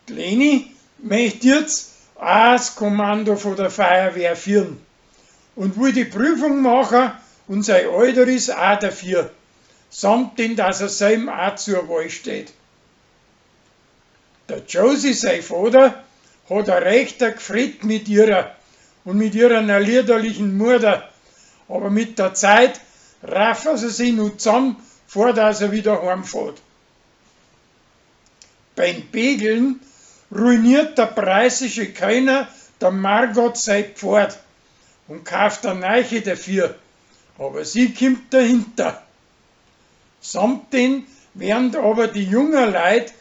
Die Leni möchte jetzt auch das Kommando von der Feuerwehr führen und will die Prüfung machen und sein Alter ist auch dafür, samt dem, dass er selber auch zur Wahl steht. Der Josie, sein Vater, hat ein rechter gefreut mit ihrer und mit ihrer liederlichen Mutter, aber mit der Zeit raffen sie sich nur zusammen, vor dass er wieder heimfährt. Beim Begeln ruiniert der preußische Kellner der Margot sein Pferd und kauft eine neue dafür, aber sie kommt dahinter. Samt den während aber die jungen Leute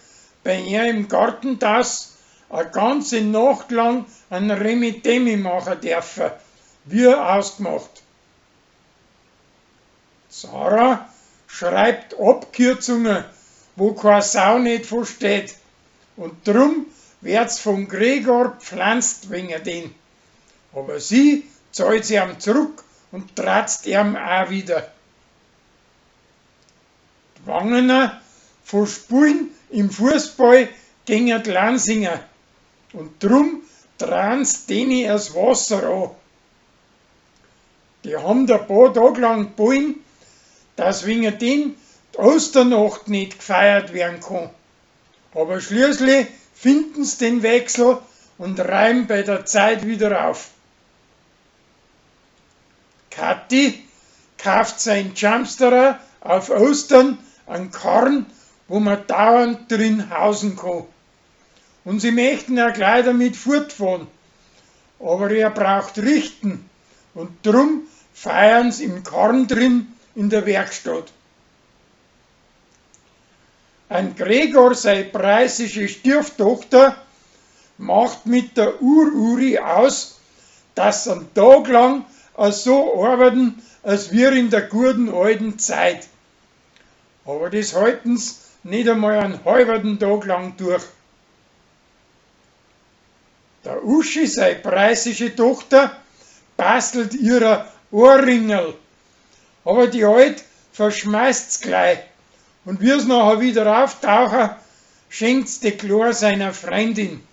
bei ihr im Gartentas eine ganze Nacht lang ein Remi-Demi machen dürfen, wie ausgemacht. Sarah schreibt Abkürzungen, wo keine Sau nicht versteht, und drum wird's von Gregor pflanzt wegen den. Aber sie zahlt sie ihm zurück und tratzt ihm auch wieder. Die Wangener verspielen im Fußball gegen die Lansinger und drum tragen sie denen das Wasser an. Die haben da ein paar Tage lang geballen, dass wegen denen die Osternacht nicht gefeiert werden kann. Aber schließlich finden sie den Wechsel und räumen bei der Zeit wieder auf. Kathi kauft sein Jumpsterer auf Ostern einen Karren, wo man dauernd drin hausen kann. Und sie möchten auch gleich damit fortfahren. Aber er braucht Richten und drum feiern sie im Karren drin in der Werkstatt. Ein Gregor, seine preußische Stieftochter, macht mit der Uri aus, dass sie einen Tag lang so arbeiten, als wir in der guten alten Zeit. Aber das halten sie nicht einmal einen halben Tag lang durch. Der Uschi, seine preußische Tochter, bastelt ihrer Ohrringel. Aber die Alte verschmeißt's gleich. Und wie es nachher wieder auftauchen, schenkt's die Chlor seiner Freundin.